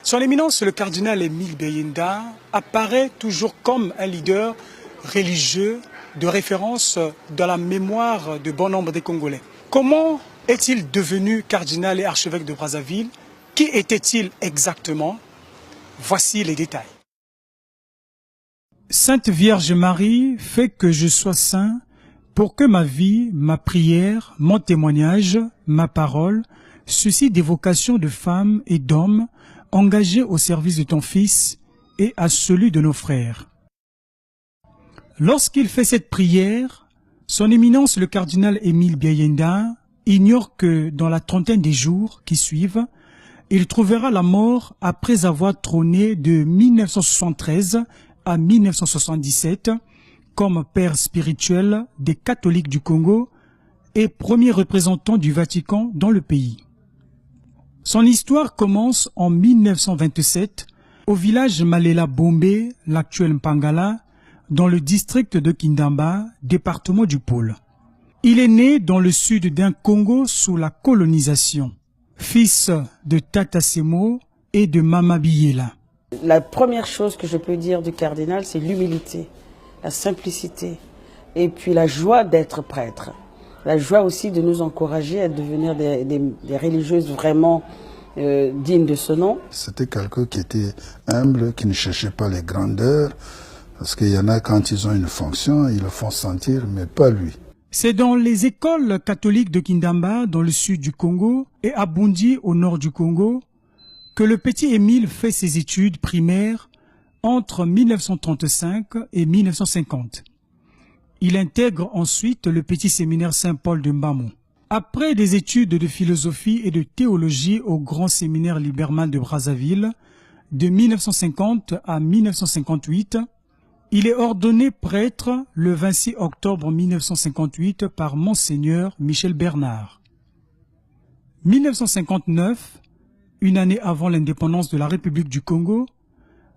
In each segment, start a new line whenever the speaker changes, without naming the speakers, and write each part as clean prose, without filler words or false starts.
Son Éminence, le cardinal Émile Biayenda, apparaît toujours comme un leader religieux de référence dans la mémoire de bon nombre des Congolais. Comment est-il devenu cardinal et archevêque de Brazzaville? Qui était-il exactement? Voici les détails. Sainte Vierge Marie, fais que je sois saint pour que ma vie, ma prière, mon témoignage, ma parole suscitent des vocations de femmes et d'hommes engagés au service de ton Fils et à celui de nos frères. Lorsqu'il fait cette prière, son Éminence le cardinal Émile Biayenda ignore que dans la trentaine des jours qui suivent, il trouvera la mort après avoir trôné de 1973 à 1977 comme père spirituel des catholiques du Congo et premier représentant du Vatican dans le pays. Son histoire commence en 1927 au village Malela Bombe, l'actuel Mpangala, dans le district de Kindamba, département du Pôle. Il est né dans le sud d'un Congo sous la colonisation, fils de Tata Semo et de Mama Biyela.
La première chose que je peux dire du cardinal, c'est l'humilité, la simplicité et puis la joie d'être prêtre. La joie aussi de nous encourager à devenir des religieuses vraiment dignes de ce nom.
C'était quelqu'un qui était humble, qui ne cherchait pas les grandeurs, parce qu'il y en a quand ils ont une fonction, ils le font sentir, mais pas lui.
C'est dans les écoles catholiques de Kindamba, dans le sud du Congo, et à Bundi, au nord du Congo, que le petit Émile fait ses études primaires entre 1935 et 1950. Il intègre ensuite le petit séminaire Saint-Paul de Mbamou. Après des études de philosophie et de théologie au grand séminaire Liberman de Brazzaville, de 1950 à 1958, il est ordonné prêtre le 26 octobre 1958 par Monseigneur Michel Bernard. 1959, une année avant l'indépendance de la République du Congo,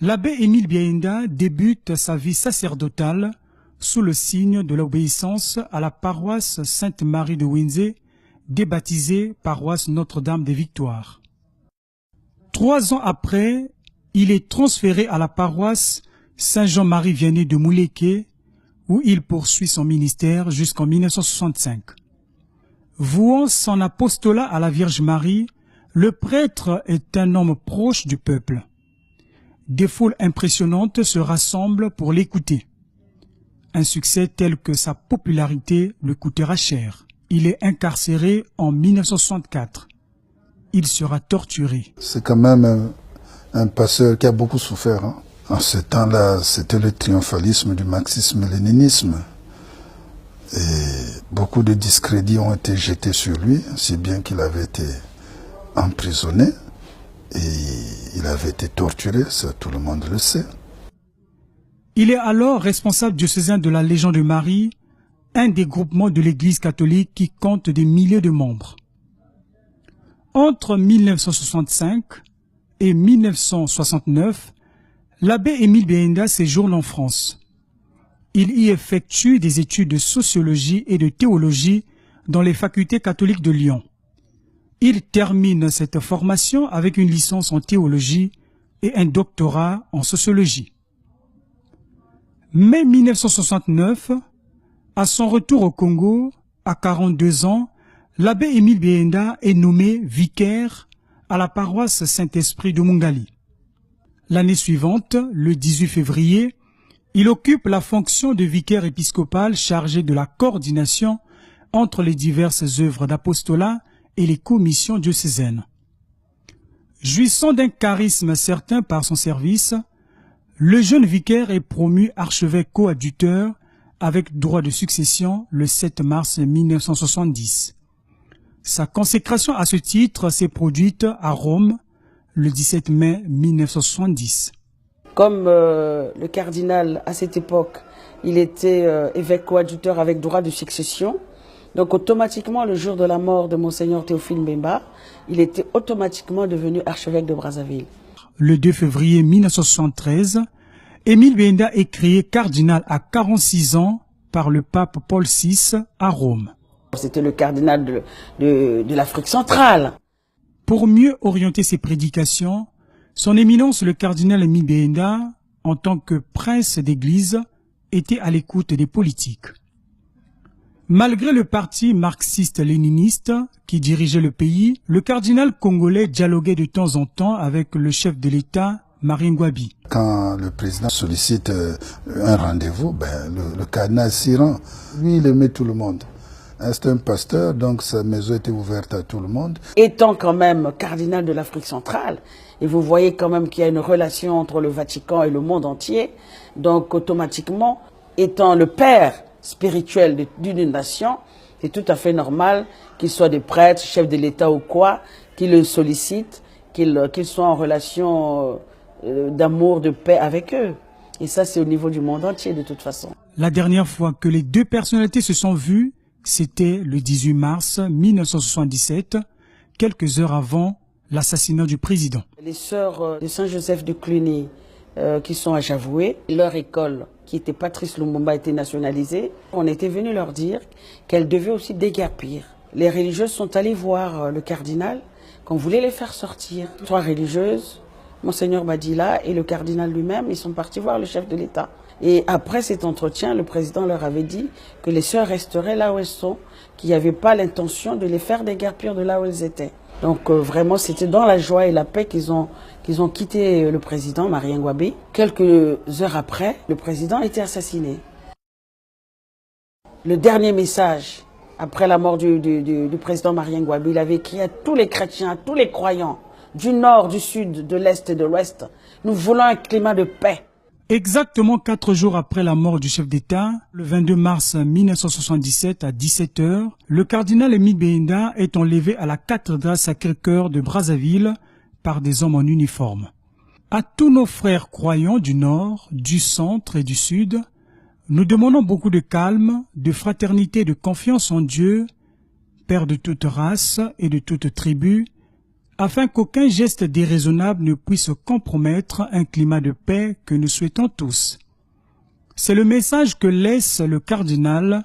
l'abbé Émile Biayenda débute sa vie sacerdotale sous le signe de l'obéissance à la paroisse Sainte-Marie de Windsé, débaptisée paroisse Notre-Dame des Victoires. 3 ans après, il est transféré à la paroisse Saint-Jean-Marie Vianney de Mouleke, où il poursuit son ministère jusqu'en 1965. Vouant son apostolat à la Vierge Marie, le prêtre est un homme proche du peuple. Des foules impressionnantes se rassemblent pour l'écouter. Un succès tel que sa popularité le coûtera cher. Il est incarcéré en 1964. Il sera torturé.
C'est quand même un pasteur qui a beaucoup souffert. En ce temps-là, c'était le triomphalisme du marxisme-léninisme. Et beaucoup de discrédits ont été jetés sur lui, si bien qu'il avait été emprisonné et il avait été torturé, ça tout le monde le sait.
Il est alors responsable diocésain de la Légion de Marie, un des groupements de l'Église catholique qui compte des milliers de membres. Entre 1965 et 1969, l'abbé Émile Biayenda séjourne en France. Il y effectue des études de sociologie et de théologie dans les facultés catholiques de Lyon. Il termine cette formation avec une licence en théologie et un doctorat en sociologie. Mai 1969, à son retour au Congo, à 42 ans, l'abbé Émile Biayenda est nommé vicaire à la paroisse Saint-Esprit de Mungali. L'année suivante, le 18 février, il occupe la fonction de vicaire épiscopal chargé de la coordination entre les diverses œuvres d'apostolat et les commissions diocésaines. Jouissant d'un charisme certain par son service, le jeune vicaire est promu archevêque coadjuteur avec droit de succession le 7 mars 1970. Sa consécration à ce titre s'est produite à Rome le 17 mai 1970.
Comme le cardinal, à cette époque, il était évêque coadjuteur avec droit de succession. Donc automatiquement, le jour de la mort de Monseigneur Théophile Mbemba, il était automatiquement devenu archevêque de Brazzaville.
Le 2 février 1973, Émile Biayenda est créé cardinal à 46 ans par le pape Paul VI à Rome.
C'était le cardinal de l'Afrique centrale.
Pour mieux orienter ses prédications, Son éminence, le cardinal Émile Biaenda, en tant que prince d'église, était à l'écoute des politiques. Malgré le parti marxiste-léniniste qui dirigeait le pays, le cardinal congolais dialoguait de temps en temps avec le chef de l'État, Marien Ngouabi.
Quand le président sollicite un rendez-vous, le cardinal s'y rend. Lui, il aimait tout le monde. C'est un pasteur, donc sa maison était ouverte à tout le monde.
Étant quand même cardinal de l'Afrique centrale, et vous voyez quand même qu'il y a une relation entre le Vatican et le monde entier, donc automatiquement, étant le père spirituel d'une nation, c'est tout à fait normal qu'ils soient des prêtres, chefs de l'État ou quoi, qu'ils le sollicitent, qu'ils soient en relation d'amour, de paix avec eux. Et ça, c'est au niveau du monde entier de toute façon.
La dernière fois que les deux personnalités se sont vues, c'était le 18 mars 1977, quelques heures avant l'assassinat du président.
Les sœurs de Saint-Joseph de Cluny, qui sont à Javoué, leur école, qui était Patrice Lumumba, était nationalisée. On était venu leur dire qu'elles devaient aussi déguerpir. Les religieuses sont allées voir le cardinal, qu'on voulait les faire sortir. 3 religieuses, Monseigneur Badila et le cardinal lui-même, ils sont partis voir le chef de l'État. Et après cet entretien, le président leur avait dit que les sœurs resteraient là où elles sont, qu'il n'y avait pas l'intention de les faire déguerpir de là où elles étaient. Donc vraiment, c'était dans la joie et la paix qu'ils ont quitté le président, Marien Ngouabi. Quelques heures après, le président a été assassiné. Le dernier message, après la mort du président Marien Ngouabi, il avait écrit à tous les chrétiens, à tous les croyants, du nord, du sud, de l'est et de l'ouest, nous voulons un climat de paix.
Exactement 4 jours après la mort du chef d'État, le 22 mars 1977 à 17h, le cardinal Émile Biaenda est enlevé à la cathédrale Sacré-Cœur de Brazzaville par des hommes en uniforme. À tous nos frères croyants du nord, du centre et du sud, nous demandons beaucoup de calme, de fraternité et de confiance en Dieu, Père de toute race et de toute tribu, afin qu'aucun geste déraisonnable ne puisse compromettre un climat de paix que nous souhaitons tous. C'est le message que laisse le cardinal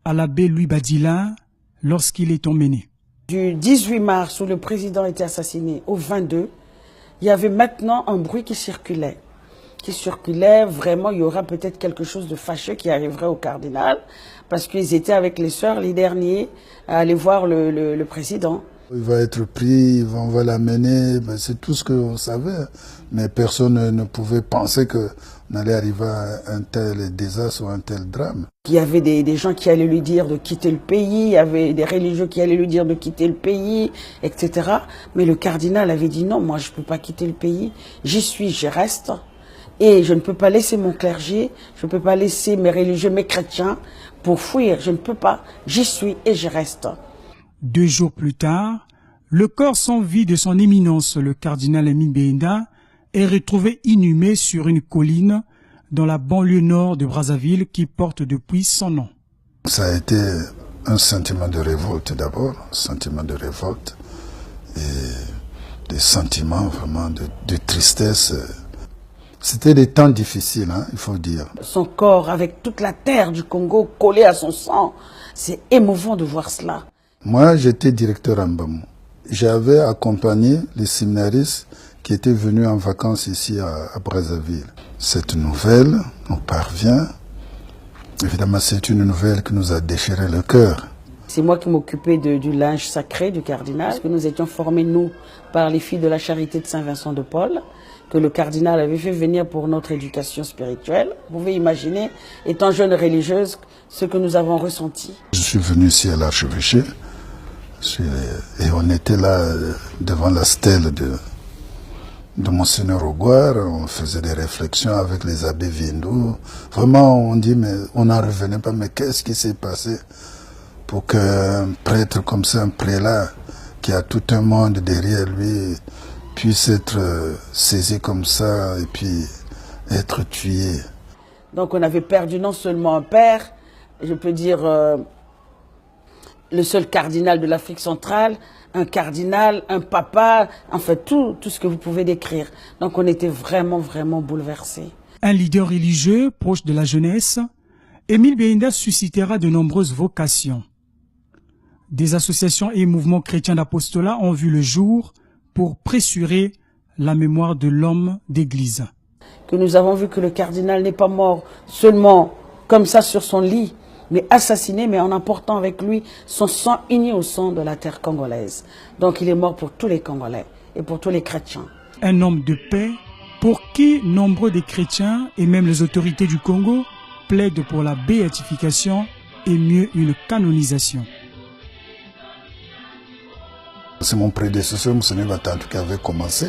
à l'abbé Louis Badila lorsqu'il est emmené.
Du 18 mars, où le président était assassiné, au 22, il y avait maintenant un bruit qui circulait. Vraiment, il y aura peut-être quelque chose de fâcheux qui arriverait au cardinal, parce qu'ils étaient avec les sœurs les derniers à aller voir le président.
Il va être pris, on va l'amener, c'est tout ce qu'on savait. Mais personne ne pouvait penser qu'on allait arriver à un tel désastre ou un tel drame.
Il y avait des gens qui allaient lui dire de quitter le pays, il y avait des religieux qui allaient lui dire de quitter le pays, etc. Mais le cardinal avait dit non, moi je ne peux pas quitter le pays, j'y suis, j'y reste. Et je ne peux pas laisser mon clergé, je ne peux pas laisser mes religieux, mes chrétiens pour fuir, je ne peux pas, j'y suis et j'y reste.
2 jours plus tard, le corps sans vie de son éminence, le cardinal Émile Biaenda, est retrouvé inhumé sur une colline dans la banlieue nord de Brazzaville qui porte depuis son nom.
Ça a été un sentiment de révolte d'abord, un sentiment de révolte et des sentiments vraiment de tristesse. C'était des temps difficiles, il faut dire.
Son corps avec toute la terre du Congo collée à son sang, c'est émouvant de voir cela.
Moi, j'étais directeur à Mbamou. J'avais accompagné les séminaristes qui étaient venus en vacances ici à Brazzaville. Cette nouvelle nous parvient. Évidemment, c'est une nouvelle qui nous a déchiré le cœur.
C'est moi qui m'occupais du linge sacré du cardinal, parce que nous étions formés, nous, par les filles de la charité de Saint-Vincent de Paul, que le cardinal avait fait venir pour notre éducation spirituelle. Vous pouvez imaginer, étant jeune religieuse, ce que nous avons ressenti.
Je suis venu ici à l'archevêché. Et on était là devant la stèle de Monseigneur Ogouar, on faisait des réflexions avec les abbés Viendou. Vraiment, on dit, mais on n'en revenait pas, mais qu'est-ce qui s'est passé pour qu'un prêtre comme ça, un prélat, qui a tout un monde derrière lui, puisse être saisi comme ça et puis être tué.
Donc on avait perdu non seulement un père, je peux dire le seul cardinal de l'Afrique centrale, un cardinal, un papa, enfin tout ce que vous pouvez décrire. Donc on était vraiment, vraiment bouleversés.
Un leader religieux proche de la jeunesse, Émile Biaenda suscitera de nombreuses vocations. Des associations et mouvements chrétiens d'apostolat ont vu le jour pour pressurer la mémoire de l'homme d'église.
Que nous avons vu que le cardinal n'est pas mort seulement comme ça sur son lit, mais assassiné, mais en apportant avec lui son sang uni au sang de la terre congolaise. Donc il est mort pour tous les Congolais et pour tous les chrétiens.
Un homme de paix pour qui nombreux des chrétiens et même les autorités du Congo plaident pour la béatification et mieux une canonisation.
C'est mon prédécesseur, M. Batantou, qui avait commencé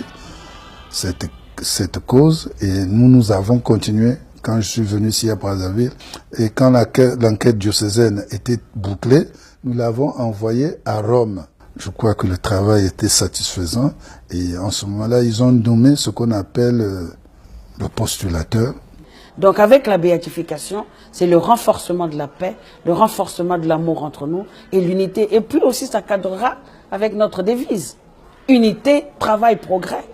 cette cause et nous avons continué quand je suis venu ici à Brazzaville. Et quand l'enquête diocésaine était bouclée, nous l'avons envoyé à Rome. Je crois que le travail était satisfaisant et en ce moment-là, ils ont nommé ce qu'on appelle le postulateur.
Donc avec la béatification, c'est le renforcement de la paix, le renforcement de l'amour entre nous et l'unité. Et puis aussi, ça cadrera avec notre devise. Unité, travail, progrès.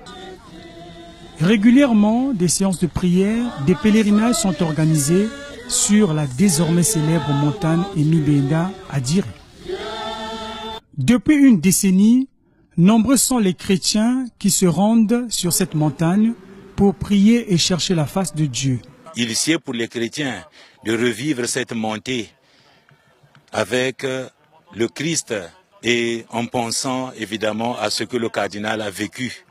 Régulièrement, des séances de prière, des pèlerinages sont organisés sur la désormais célèbre montagne Émile Béinda à Diri. Depuis une décennie, nombreux sont les chrétiens qui se rendent sur cette montagne pour prier et chercher la face de Dieu.
Il sied pour les chrétiens de revivre cette montée avec le Christ et en pensant évidemment à ce que le cardinal a vécu.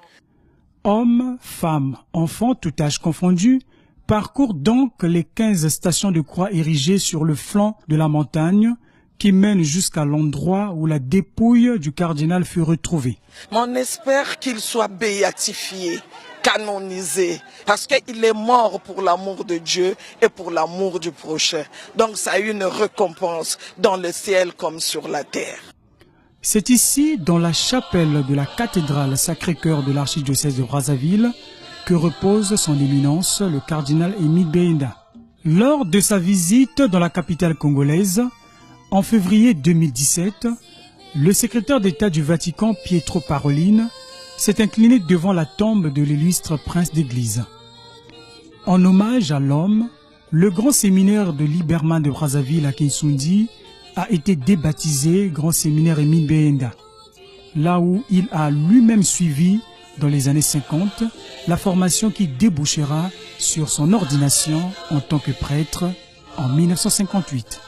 Hommes, femmes, enfants, tout âge confondu, parcourent donc les 15 stations de croix érigées sur le flanc de la montagne qui mènent jusqu'à l'endroit où la dépouille du cardinal fut retrouvée.
On espère qu'il soit béatifié, canonisé, parce qu'il est mort pour l'amour de Dieu et pour l'amour du prochain. Donc ça a une récompense dans le ciel comme sur la terre.
C'est ici, dans la chapelle de la cathédrale Sacré-Cœur de l'archidiocèse de Brazzaville, que repose son éminence, le cardinal Émile Béinda. Lors de sa visite dans la capitale congolaise, en février 2017, le secrétaire d'État du Vatican, Pietro Parolin, s'est incliné devant la tombe de l'illustre prince d'église. En hommage à l'homme, le grand séminaire de Liberman de Brazzaville à Kinsundi a été débaptisé Grand Séminaire Émile Béinda, là où il a lui-même suivi, dans les années 50, la formation qui débouchera sur son ordination en tant que prêtre en 1958.